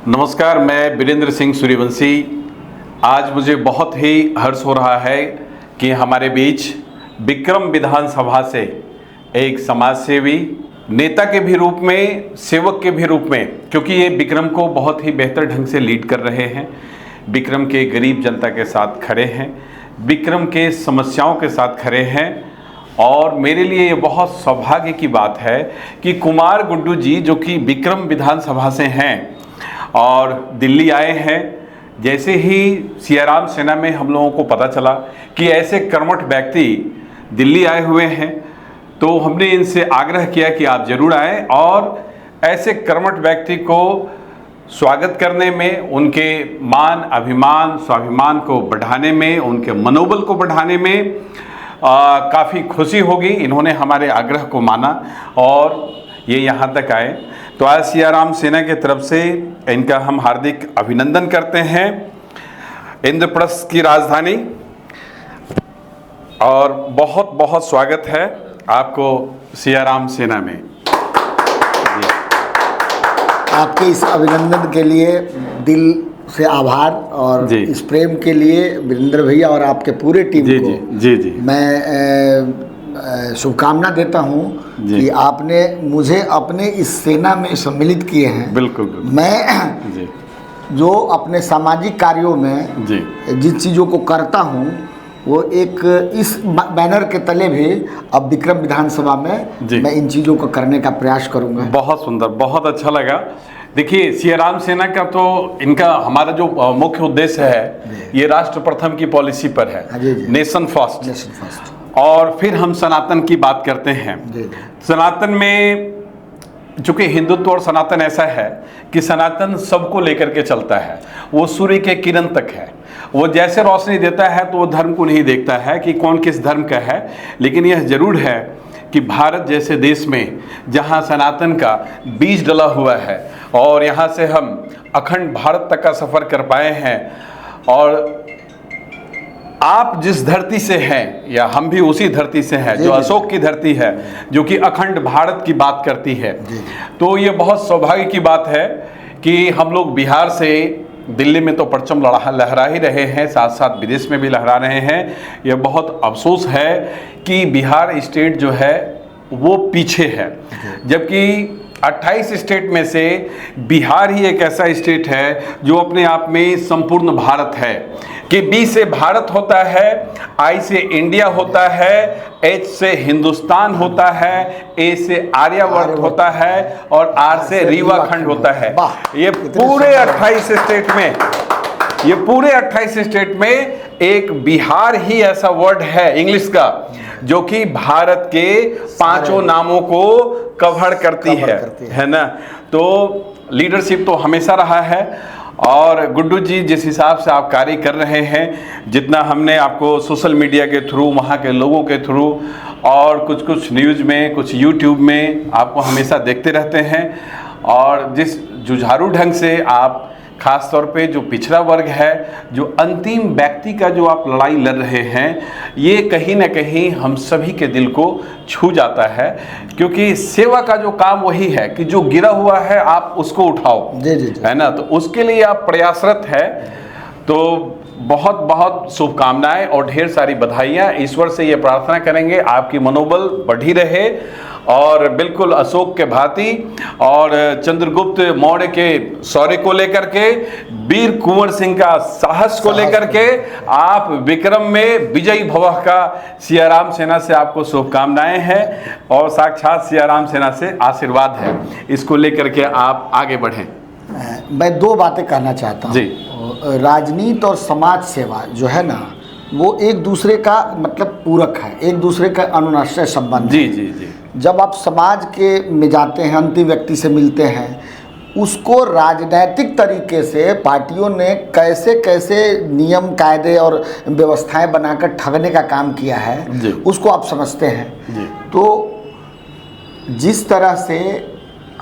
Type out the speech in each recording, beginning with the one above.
नमस्कार, मैं वीरेंद्र सिंह सूर्यवंशी। आज मुझे बहुत ही हर्ष हो रहा है कि हमारे बीच विक्रम विधानसभा से एक समाजसेवी, नेता के भी रूप में, सेवक के भी रूप में, क्योंकि ये विक्रम को बहुत ही बेहतर ढंग से लीड कर रहे हैं, विक्रम के गरीब जनता के साथ खड़े हैं, विक्रम के समस्याओं के साथ खड़े हैं। और मेरे लिए ये बहुत सौभाग्य की बात है कि कुमार गुड्डू जी, जो कि विक्रम विधानसभा से हैं और दिल्ली आए हैं, जैसे ही सियाराम सेना में हम लोगों को पता चला कि ऐसे कर्मठ व्यक्ति दिल्ली आए हुए हैं, तो हमने इनसे आग्रह किया कि आप जरूर आएं और ऐसे कर्मठ व्यक्ति को स्वागत करने में, उनके मान, अभिमान, स्वाभिमान को बढ़ाने में, उनके मनोबल को बढ़ाने में काफ़ी खुशी होगी। इन्होंने हमारे आग्रह को माना और ये यहाँ तक आए। तो आज सियाराम सेना की तरफ से इनका हम हार्दिक अभिनंदन करते हैं, इंद्रप्रस्थ की राजधानी, और बहुत बहुत स्वागत है आपको सियाराम सेना में। आपके इस अभिनंदन के लिए दिल से आभार और इस प्रेम के लिए वीरेंद्र भैया और आपके पूरे टीम को जी मैं शुभकामना देता हूं कि आपने मुझे अपने इस सेना में सम्मिलित किए हैं। बिल्कुल। मैं जो अपने सामाजिक कार्यों में जिन चीज़ों को करता हूं, वो एक इस बैनर के तले भी अब विक्रम विधानसभा में मैं इन चीज़ों को करने का प्रयास करूंगा। बहुत सुंदर, बहुत अच्छा लगा। देखिए, सियाराम सेना का तो इनका, हमारा जो मुख्य उद्देश्य है, ये राष्ट्र प्रथम की पॉलिसी पर है, नेशन फर्स्ट। और फिर हम सनातन की बात करते हैं। सनातन में, चूंकि हिंदुत्व और सनातन ऐसा है कि सनातन सबको लेकर के चलता है, वो सूर्य के किरण तक है, वो जैसे रोशनी देता है तो वो धर्म को नहीं देखता है कि कौन किस धर्म का है। लेकिन यह जरूर है कि भारत जैसे देश में, जहाँ सनातन का बीज डला हुआ है और यहाँ से हम अखंड भारत तक का सफ़र कर पाए हैं, और आप जिस धरती से हैं या हम भी उसी धरती से हैं जो अशोक की धरती है, जो कि अखंड भारत की बात करती है, तो ये बहुत सौभाग्य की बात है कि हम लोग बिहार से, दिल्ली में तो परचम लहरा ही रहे हैं, साथ साथ विदेश में भी लहरा रहे हैं। यह बहुत अफसोस है कि बिहार स्टेट जो है वो पीछे है, जबकि 28 स्टेट में से बिहार ही एक ऐसा स्टेट है जो अपने आप में संपूर्ण भारत है, कि बी से भारत होता है, आई से इंडिया होता है, एच से हिंदुस्तान होता है, ए से आर्यावर्त होता है और आर से रीवाखंड होता है। ये पूरे 28 स्टेट में, ये पूरे 28 स्टेट में एक बिहार ही ऐसा वर्ड है इंग्लिश का जो कि भारत के पांचों नामों को कवर करती है ना। तो लीडरशिप तो हमेशा रहा है, और गुड्डू जी जिस हिसाब से आप कार्य कर रहे हैं, जितना हमने आपको सोशल मीडिया के थ्रू, वहाँ के लोगों के थ्रू और कुछ न्यूज़ में, कुछ यूट्यूब में आपको हमेशा देखते रहते हैं, और जिस जुझारू ढंग से आप, खास तौर पे जो पिछड़ा वर्ग है, जो अंतिम व्यक्ति का जो आप लड़ाई लड़ रहे हैं, ये कहीं ना कहीं हम सभी के दिल को छू जाता है, क्योंकि सेवा का जो काम वही है कि जो गिरा हुआ है आप उसको उठाओ, है ना। तो उसके लिए आप प्रयासरत है। तो बहुत बहुत शुभकामनाएं और ढेर सारी बधाइयाँ। ईश्वर से ये प्रार्थना करेंगे आपकी मनोबल बढ़ी रहे, और बिल्कुल अशोक के भांति और चंद्रगुप्त मौर्य के शौर्य को लेकर के, वीर कुंवर सिंह का साहस को लेकर के आप विक्रम में विजयी भवः का सियाराम सेना से आपको शुभकामनाएं हैं, और साक्षात सियाराम सेना से आशीर्वाद है। इसको लेकर के आप आगे बढ़ें। मैं दो बातें कहना चाहता हूँ। राजनीति और समाज सेवा जो है ना, वो एक दूसरे का मतलब पूरक है, एक दूसरे का अनुनाश्रय संबंध है। जी। जब आप समाज के में जाते हैं, अंतिम व्यक्ति से मिलते हैं, उसको राजनैतिक तरीके से पार्टियों ने कैसे कैसे नियम, कायदे और व्यवस्थाएं बनाकर ठगने का काम किया है, उसको आप समझते हैं। तो जिस तरह से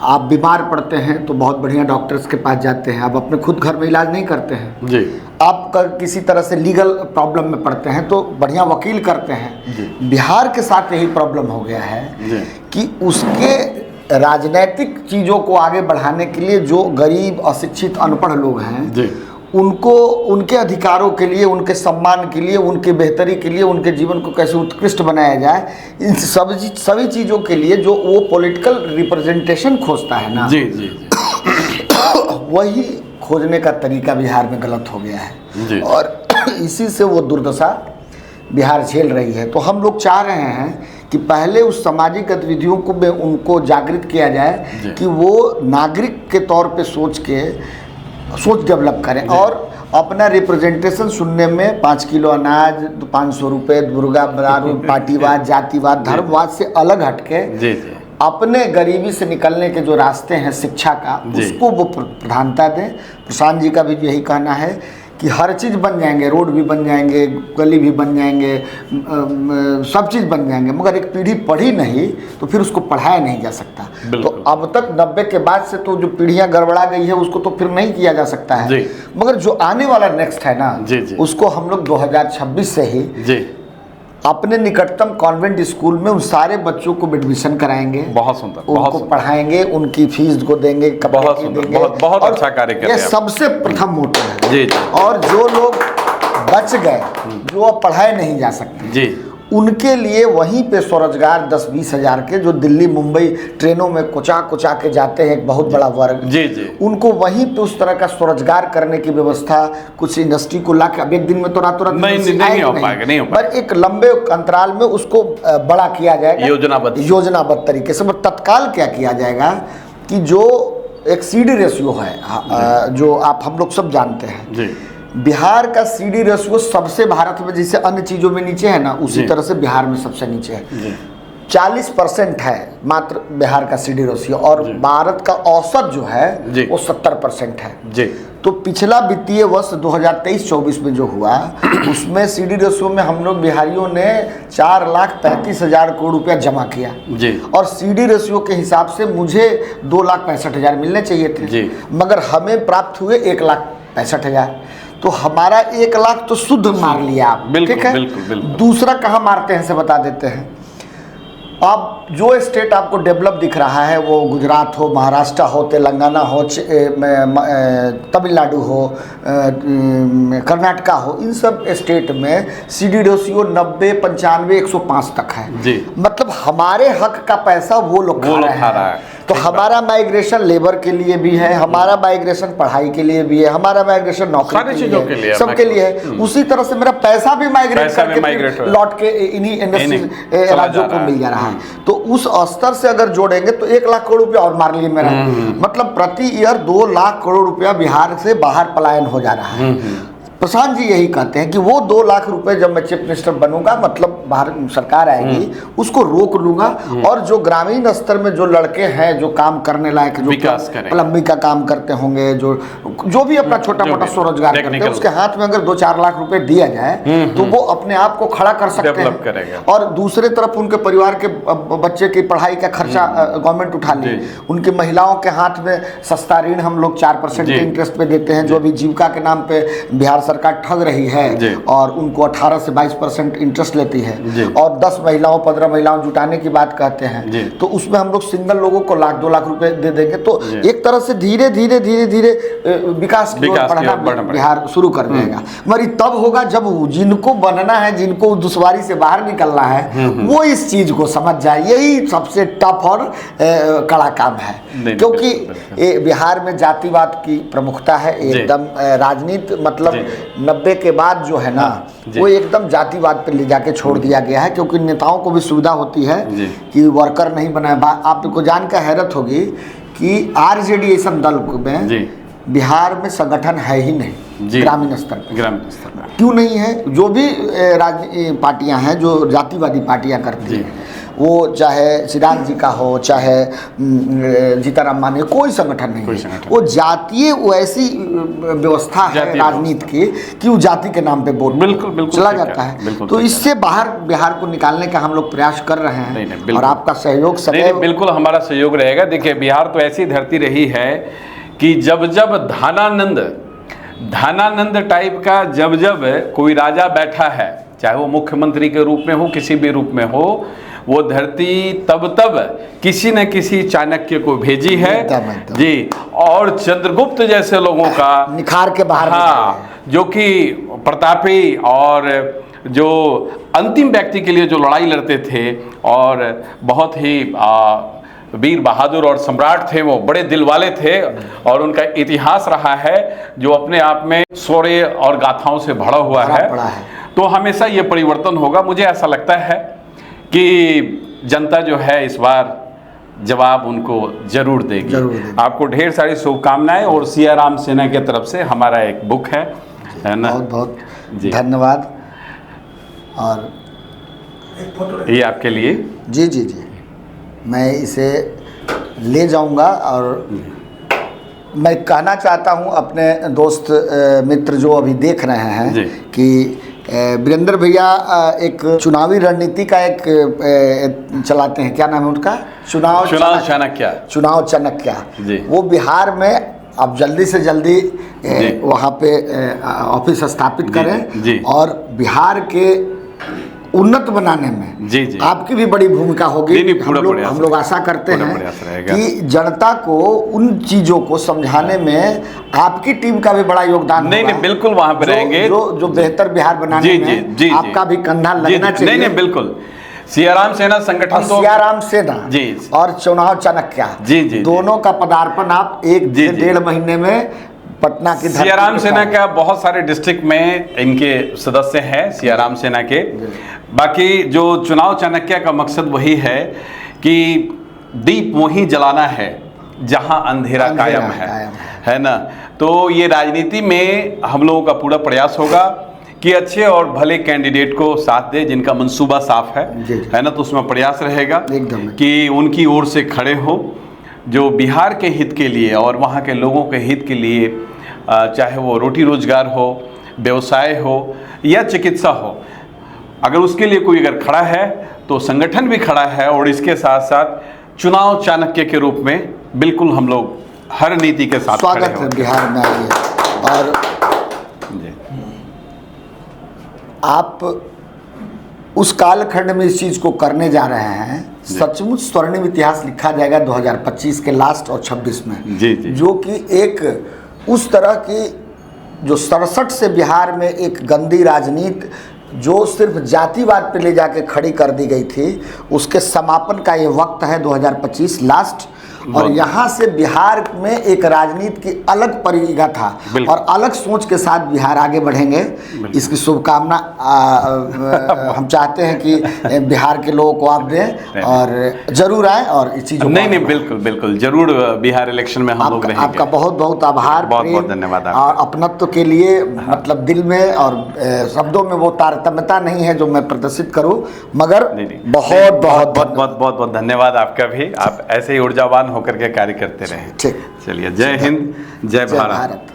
आप बीमार पड़ते हैं तो बहुत बढ़िया डॉक्टर्स के पास जाते हैं, आप अपने खुद घर में इलाज नहीं करते हैं। आप किसी तरह से लीगल प्रॉब्लम में पड़ते हैं तो बढ़िया वकील करते हैं। बिहार के साथ यही प्रॉब्लम हो गया है कि उसके राजनीतिक चीज़ों को आगे बढ़ाने के लिए जो गरीब, अशिक्षित, अनपढ़ लोग हैं जी, उनको उनके अधिकारों के लिए, उनके सम्मान के लिए, उनके बेहतरी के लिए, उनके जीवन को कैसे उत्कृष्ट बनाया जाए, इन सभी चीज़ों के लिए जो वो पॉलिटिकल रिप्रेजेंटेशन खोजता है ना, जी जी जी, वही खोजने का तरीका बिहार में गलत हो गया है जी। और इसी से वो दुर्दशा बिहार झेल रही है। तो हम लोग चाह रहे हैं कि पहले उस सामाजिक गतिविधियों को में उनको जागृत किया जाए कि वो नागरिक के तौर पे सोच डेवलप करें और अपना रिप्रेजेंटेशन सुनने में 5 किलो अनाज, 500 रुपये, दुर्गा पार्टीवाद, जातिवाद, धर्मवाद से अलग हटके जी जी, अपने गरीबी से निकलने के जो रास्ते हैं शिक्षा का, उसको वो प्रधानता दें। प्रशांत जी का भी यही कहना है कि हर चीज़ बन जाएंगे, रोड भी बन जाएंगे, गली भी बन जाएंगे, सब चीज़ बन जाएंगे, मगर एक पीढ़ी पढ़ी नहीं तो फिर उसको पढ़ाया नहीं जा सकता। तो अब तक 90 के बाद से तो जो पीढ़ियां गड़बड़ा गई है उसको तो फिर नहीं किया जा सकता है, मगर जो आने वाला नेक्स्ट है ना, उसको हम लोग 2026 से ही अपने निकटतम कॉन्वेंट स्कूल में उन सारे बच्चों को एडमिशन कराएंगे। बहुत सुंदर, उनको पढ़ाएंगे, उनकी फीस को देंगे, बहुत सुंदर, बहुत अच्छा कार्य कर रहे हैं। ये सबसे प्रथम मोटो है जी जी। और जो लोग बच गए, जो अब पढ़ाए नहीं जा सकते जी, उनके लिए वहीं पे स्वरोजगार 10-20 हज़ार के जो दिल्ली मुंबई ट्रेनों में कुचा के जाते हैं, एक बहुत बड़ा वर्ग, जी जी, उनको वहीं पे उस तरह का स्वरोजगार करने की व्यवस्था कुछ इंडस्ट्री को लाके, अब एक दिन में तो रातों रात नहीं हो पाएगा, पर एक लंबे अंतराल में उसको बड़ा किया जाएगा योजनाबद्ध तरीके से। तत्काल क्या किया जाएगा कि जो एक सीडी रेशियो है जो आप हम लोग सब जानते हैं जी, बिहार का सीडी रेशियो सबसे भारत में जैसे अन्य चीज़ों में नीचे है ना, उसी तरह से बिहार में सबसे नीचे है। 40% है मात्र बिहार का सीडी रेशियो और भारत का औसत जो है वो 70% है जी। तो पिछला वित्तीय वर्ष 2023-24 में जो हुआ उसमेमें सीडी रेशियो में हम लोग बिहारियों ने 4,35,000 करोड़ रुपया जमा किया जी, और सीडी रेशियो के हिसाब से मुझे 2,65,000 मिलने चाहिए थे जी, मगर हमें प्राप्त हुए 1,65,000। तो हमारा 1 लाख तो शुद्ध मार लिया आप, ठीक है। दूसरा कहाँ मारते हैं से बता देते हैं। अब जो स्टेट आपको डेवलप दिख रहा है वो गुजरात हो, महाराष्ट्र हो, तेलंगाना हो, तमिलनाडु हो, कर्नाटका हो, इन सब स्टेट में सीडी रेशियो 90, 95, 105 तक है जी। मतलब हमारे हक का पैसा वो लोग खा रहा है। तो हमारा माइग्रेशन लेबर के लिए भी है, हमारा माइग्रेशन पढ़ाई के लिए भी है, हमारा माइग्रेशन नौकरी के लिए, सबके लिए है। उसी तरह से मेरा पैसा भी माइग्रेट करके लौट के इन्हीं राज्यों को मिल जा रहा है। तो उस स्तर से अगर जोड़ेंगे तो 1 लाख करोड़ रुपया और मार लिए मेरा, मतलब प्रति ईयर 2 लाख करोड़ रुपया बिहार से बाहर पलायन हो जा रहा है। प्रशांत जी यही कहते हैं कि वो 2 लाख रुपए जब मैं चीफ मिनिस्टर बनूंगा, मतलब भारत सरकार आएगी, उसको रोक लूंगा और जो ग्रामीण स्तर में जो लड़के हैं जो काम करने लायक, जो प्लम्बिंग का काम करते होंगे, जो भी अपना छोटा मोटा स्वरोजगार करते हैं, उसके हाथ में अगर 2-4 लाख रुपए दिया जाए तो वो अपने आप को खड़ा कर सकते हैं। और दूसरे तरफ उनके परिवार के बच्चे की पढ़ाई का खर्चा गवर्नमेंट उठा ले। उनकी महिलाओं के हाथ में सस्ता ऋण हम लोग 4% के इंटरेस्ट पे देते हैं, जो अभी जीविका के नाम पे बिहार सरकार ठग रही है और उनको 18 से 22% इंटरेस्ट लेती है और 10 महिलाओं 15 महिलाओं जुटाने की बात कहते हैं, तो उसमें हम लोग सिंगल लोगों को 1-2 लाख रुपए दे देंगे। तो एक तरह से धीरे धीरे विकास की ओर बढ़ना बिहार शुरू कर देगा। मगर तब होगा जब जिनको बनना है, जिनको दुश्वारी से बाहर निकलना है, वो इस चीज को समझ जाए। यही सबसे टफ और कड़ा काम है, क्योंकि बिहार में जातिवाद की प्रमुखता है एकदम। राजनीति मतलब 90 के बाद जो है ना वो एकदम जातिवाद पे ले जाके छोड़ दिया गया है, क्योंकि नेताओं को भी सुविधा होती है कि वर्कर नहीं बनाए। आपको जानकर हैरत होगी कि आरजेडी ऐसा दल में बिहार में संगठन है ही नहीं ग्रामीण स्तर पर। क्यों नहीं है? जो भी पार्टियां हैं जो जातिवादी पार्टियां करती हैं, वो चाहे सिद्धार्थ जी का हो, चाहे जीताराम मांझी, कोई संगठन नहीं है। वो जातीय वैसी व्यवस्था है राजनीति की कि वो जाति के नाम पे वोट बिल्कुल चला जाता है। तो इससे बाहर बिहार को निकालने का हम लोग प्रयास कर रहे हैं और आपका सहयोग सदैव। बिल्कुल हमारा सहयोग रहेगा। देखिए बिहार तो ऐसी धरती रही है कि जब जब धानानंद टाइप का जब कोई राजा बैठा है, चाहे वो मुख्यमंत्री के रूप में हो, किसी भी रूप में हो, वो धरती तब किसी न किसी चाणक्य को भेजी है एकदम। जी, और चंद्रगुप्त जैसे लोगों का निखार के बाहर हाँ, जो कि प्रतापी और जो अंतिम व्यक्ति के लिए जो लड़ाई लड़ते थे और बहुत ही वीर बहादुर और सम्राट थे, वो बड़े दिल वाले थे और उनका इतिहास रहा है जो अपने आप में शौर्य और गाथाओं से भरा हुआ है। तो हमेशा ये परिवर्तन होगा। मुझे ऐसा लगता है कि जनता जो है इस बार जवाब उनको जरूर देगी। आपको ढेर सारी शुभकामनाएं और सियाराम सेना की तरफ से हमारा एक बुक है ना। बहुत बहुत धन्यवाद। और ये आपके लिए। जी जी जी, मैं इसे ले जाऊंगा। और मैं कहना चाहता हूं अपने दोस्त मित्र जो अभी देख रहे हैं कि वीरेंद्र भैया एक चुनावी रणनीति का एक चलाते हैं, क्या नाम है उनका, चुनाव चाणक्य। वो बिहार में अब जल्दी से जल्दी वहाँ पे ऑफिस स्थापित करें और बिहार के उन्नत बनाने में आपकी भी बड़ी भूमिका होगी। हम लोग आशा करते हैं कि जनता को उन चीज़ों को समझाने में आपकी टीम का भी बड़ा योगदान होगा। नहीं, बिल्कुल वहाँ पे रहेंगे। जो बेहतर बिहार बनाने में आपका भी कंधा लगना चाहिए। नहीं, बिल्कुल। सियाराम सेना संगठन तो सियाराम सेना जी और चुनाव चाणक्य जी दोनों का पदार्पण आप 1 से 1.5 महीने में पटना की सियाराम सेना का बहुत सारे डिस्ट्रिक्ट में इनके सदस्य हैं सियाराम सेना के। बाकी जो चुनाव चाणक्य का मकसद वही है कि दीप वहीं जलाना है जहां अंधेरा कायम है ना। तो ये राजनीति में हम लोगों का पूरा प्रयास होगा कि अच्छे और भले कैंडिडेट को साथ दे जिनका मंसूबा साफ है ना। तो उसमें प्रयास रहेगा कि उनकी ओर से खड़े हो, जो बिहार के हित के लिए और वहाँ के लोगों के हित के लिए, चाहे वो रोटी रोजगार हो, व्यवसाय हो या चिकित्सा हो, अगर उसके लिए कोई अगर खड़ा है तो संगठन भी खड़ा है। और इसके साथ साथ चुनाव चाणक्य के रूप में बिल्कुल हम लोग हर नीति के साथ स्वागत है बिहार में आइए। और आप उस कालखंड में इस चीज़ को करने जा रहे हैं, सचमुच स्वर्णिम इतिहास लिखा जाएगा 2025 के लास्ट और 26 में जी। जो कि एक उस तरह की जो 67 से बिहार में एक गंदी राजनीति जो सिर्फ जातिवाद पे ले जाके खड़ी कर दी गई थी, उसके समापन का ये वक्त है 2025 लास्ट। और यहाँ से बिहार में एक राजनीति की अलग परिघा था और अलग सोच के साथ बिहार आगे बढ़ेंगे। इसकी शुभकामना हम चाहते हैं कि बिहार के लोगों को आप दें और जरूर आए और इस चीज़ नहीं बिल्कुल जरूर बिहार इलेक्शन में हम लोग रहेंगे। आपका बहुत बहुत आभार, बहुत धन्यवाद। और अपनत्व के लिए मतलब दिल में और शब्दों में वो तारतम्यता नहीं है जो मैं प्रदर्शित करूँ, मगर बहुत धन्यवाद आपका भी। आप ऐसे ही ऊर्जावान होकर के कार्य करते रहे। ठीक, चलिए, जय हिंद, जय भारत।